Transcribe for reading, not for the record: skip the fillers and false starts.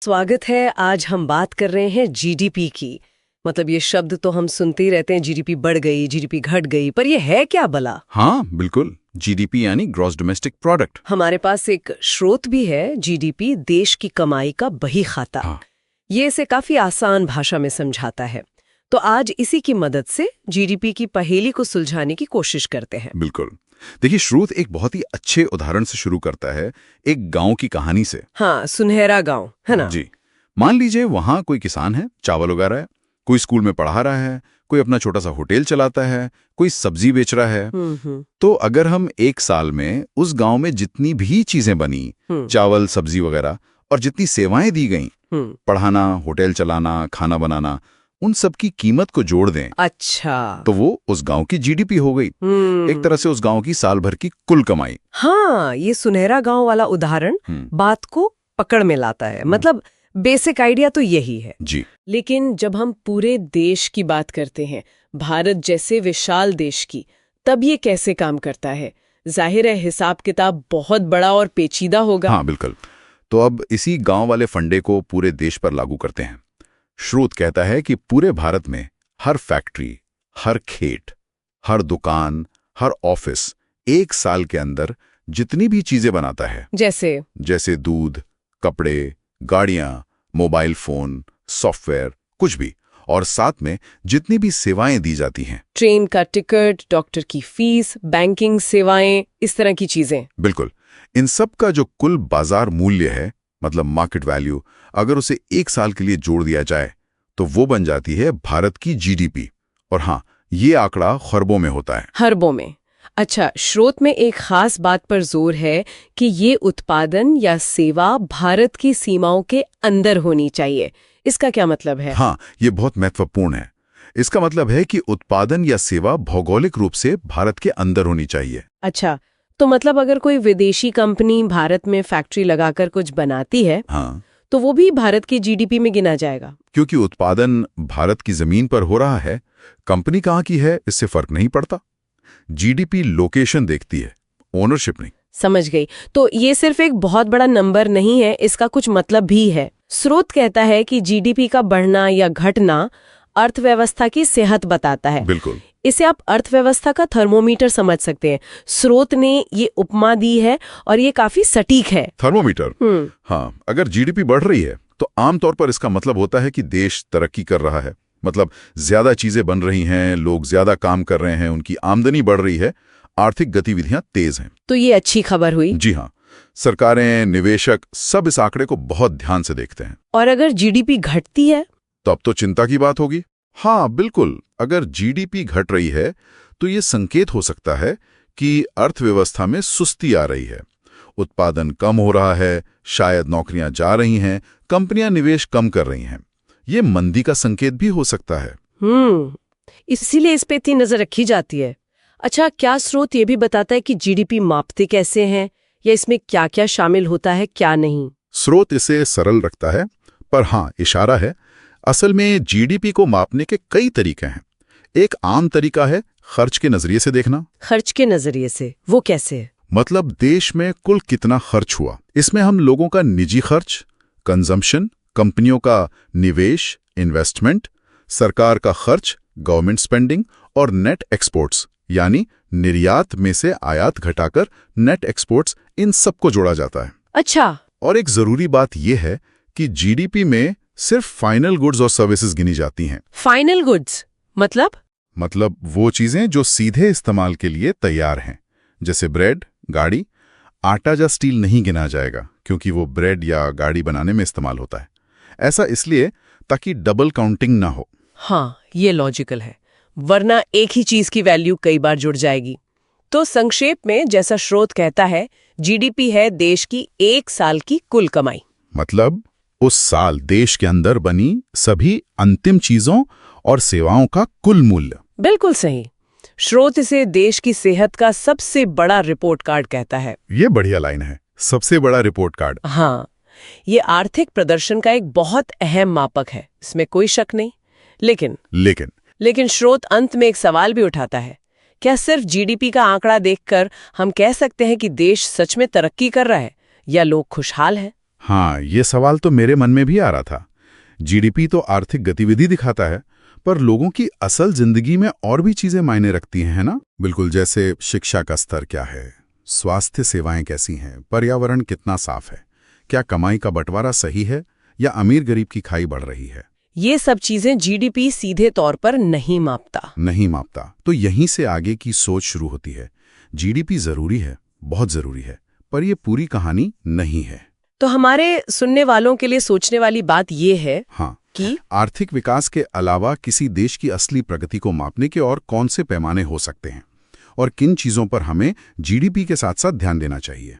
स्वागत है। आज हम बात कर रहे हैं जीडीपी की। मतलब ये शब्द तो हम सुनते ही रहते हैं, जीडीपी बढ़ गई, जीडीपी घट गई, पर ये है क्या भला? हाँ बिल्कुल, जीडीपी यानी ग्रॉस डोमेस्टिक प्रोडक्ट। हमारे पास एक स्रोत भी है, जीडीपी देश की कमाई का बही खाता। हाँ। ये इसे काफी आसान भाषा में समझाता है। तो आज इसी की मदद से जीडीपी की पहेली को सुलझाने की कोशिश करते हैं। बिल्कुल। देखिए, स्रोत एक बहुत ही अच्छे उदाहरण से शुरू करता है, एक गांव की कहानी से। हाँ, सुनहरा गांव, है ना? जी। मान लीजिए वहां कोई किसान है, चावल उगा रहा है, कोई स्कूल में पढ़ा रहा है, कोई अपना छोटा सा होटल चलाता है, कोई सब्जी बेच रहा है। तो अगर हम एक साल में उस गांव में जितनी भी चीजें बनी, चावल सब्जी वगैरह, और जितनी सेवाएं दी गईं, पढ़ाना, होटल चलाना, खाना बनाना, उन सब की कीमत को जोड़ दें, अच्छा, तो वो उस गांव की जीडीपी हो गई। एक तरह से उस गांव की साल भर की कुल कमाई। हाँ, ये सुनहरा गांव वाला उदाहरण बात को पकड़ में लाता है। मतलब बेसिक आइडिया तो यही है जी। लेकिन जब हम पूरे देश की बात करते हैं, भारत जैसे विशाल देश की, तब ये कैसे काम करता है? जाहिर है हिसाब किताब बहुत बड़ा और पेचीदा होगा। हाँ बिल्कुल। तो अब इसी गांव वाले फंडे को पूरे देश पर लागू करते हैं। स्रोत कहता है कि पूरे भारत में हर फैक्ट्री, हर खेत, हर दुकान, हर ऑफिस एक साल के अंदर जितनी भी चीजें बनाता है, जैसे दूध, कपड़े, गाड़ियां, मोबाइल फोन, सॉफ्टवेयर, कुछ भी, और साथ में जितनी भी सेवाएं दी जाती हैं, ट्रेन का टिकट, डॉक्टर की फीस, बैंकिंग सेवाएं, इस तरह की चीजें। बिल्कुल। इन सब का जो कुल बाजार मूल्य है, मतलब मार्केट वैल्यू, अगर उसे एक साल के लिए जोड़ दिया जाए तो वो बन जाती है भारत की जीडीपी। और हाँ, ये आंकड़ा खरबों में होता है। खरबों में। अच्छा, स्रोत में एक खास बात पर जोर है कि ये उत्पादन या सेवा भारत की सीमाओं के अंदर होनी चाहिए। इसका क्या मतलब है? हाँ, ये बहुत महत्वपूर्ण है। इसका मतलब है कि उत्पादन या सेवा भौगोलिक रूप से भारत के अंदर होनी चाहिए। अच्छा, तो मतलब अगर कोई विदेशी कंपनी भारत में फैक्ट्री लगाकर कुछ बनाती है, हाँ, तो वो भी भारत की जीडीपी में गिना जाएगा। क्योंकि उत्पादन भारत की जमीन पर हो रहा है, कंपनी कहाँ की है इससे फर्क नहीं पड़ता। जीडीपी लोकेशन देखती है, ओनरशिप नहीं। समझ गई। तो ये सिर्फ एक बहुत बड़ा नंबर नहीं है, इसका कुछ मतलब भी है। स्रोत कहता है कि जीडीपी का बढ़ना या घटना अर्थव्यवस्था की सेहत बताता है। बिल्कुल। इसे आप अर्थव्यवस्था का थर्मोमीटर समझ सकते हैं। स्रोत ने ये उपमा दी है और ये काफी सटीक है। थर्मोमीटर। हाँ, अगर जीडीपी बढ़ रही है तो आमतौर पर इसका मतलब होता है कि देश तरक्की कर रहा है। मतलब ज्यादा चीजें बन रही हैं, लोग ज्यादा काम कर रहे हैं, उनकी आमदनी बढ़ रही है, आर्थिक गतिविधियां तेज हैं। तो ये अच्छी खबर हुई। जी हाँ, सरकारें, निवेशक सब इस आंकड़े को बहुत ध्यान से देखते हैं। और अगर जीडीपी घटती है तो अब तो चिंता की बात होगी। हाँ बिल्कुल, अगर जीडीपी घट रही है तो ये संकेत हो सकता है कि अर्थव्यवस्था में सुस्ती आ रही है, उत्पादन कम हो रहा है, शायद नौकरियां जा रही हैं, कंपनियां निवेश कम कर रही हैं। ये मंदी का संकेत भी हो सकता है। इसीलिए इस पे इतनी नजर रखी जाती है। अच्छा, क्या स्रोत ये भी बताता है कि जीडीपी मापते कैसे हैं, या इसमें क्या क्या शामिल होता है, क्या नहीं? स्रोत इसे सरल रखता है, पर हाँ, इशारा है। असल में जीडीपी को मापने के कई तरीके हैं। एक आम तरीका है खर्च के नजरिए से देखना। खर्च के नजरिए से? वो कैसे? मतलब देश में कुल कितना खर्च हुआ, इसमें हम लोगों का निजी खर्च, कंजम्पशन, कंपनियों का निवेश, इन्वेस्टमेंट, सरकार का खर्च, गवर्नमेंट स्पेंडिंग, और नेट एक्सपोर्ट्स यानी निर्यात में से आयात घटाकर नेट एक्सपोर्ट्स, इन सबको जोड़ा जाता है। अच्छा। और एक जरूरी बात यह है कि जीडीपी में सिर्फ फाइनल गुड्स और सर्विसेज गिनी जाती हैं। फाइनल गुड्स मतलब वो चीजें जो सीधे इस्तेमाल के लिए तैयार हैं, जैसे ब्रेड, गाड़ी। आटा या स्टील नहीं गिना जाएगा क्योंकि वो ब्रेड या गाड़ी बनाने में इस्तेमाल होता है। ऐसा इसलिए ताकि डबल काउंटिंग ना हो। हाँ, ये लॉजिकल है, वरना एक ही चीज की वैल्यू कई बार जुड़ जाएगी। तो संक्षेप में, जैसा स्रोत कहता है, जीडीपी है देश की एक साल की कुल कमाई। मतलब उस साल देश के अंदर बनी सभी अंतिम चीजों और सेवाओं का कुल मूल्य। बिल्कुल सही। स्रोत इसे देश की सेहत का सबसे बड़ा रिपोर्ट कार्ड कहता है। ये बढ़िया लाइन है, सबसे बड़ा रिपोर्ट कार्ड। हाँ, ये आर्थिक प्रदर्शन का एक बहुत अहम मापक है, इसमें कोई शक नहीं। लेकिन स्रोत अंत में एक सवाल भी उठाता है। क्या सिर्फ जीडीपी का आंकड़ा देखकर हम कह सकते हैं कि देश सच में तरक्की कर रहा है या लोग खुशहाल हैं? हाँ, ये सवाल तो मेरे मन में भी आ रहा था। जीडीपी तो आर्थिक गतिविधि दिखाता है, पर लोगों की असल जिंदगी में और भी चीजें मायने रखती हैं, है ना? बिल्कुल, जैसे शिक्षा का स्तर क्या है, स्वास्थ्य सेवाएं कैसी हैं, पर्यावरण कितना साफ है, क्या कमाई का बंटवारा सही है या अमीर गरीब की खाई बढ़ रही है। ये सब चीजें जीडीपी सीधे तौर पर नहीं मापता। तो यहीं से आगे की सोच शुरू होती है। जीडीपी जरूरी है, बहुत जरूरी है, पर यह पूरी कहानी नहीं है। तो हमारे सुनने वालों के लिए सोचने वाली बात ये है हाँ, कि आर्थिक विकास के अलावा किसी देश की असली प्रगति को मापने के और कौन से पैमाने हो सकते हैं और किन चीजों पर हमें जीडीपी के साथ साथ ध्यान देना चाहिए।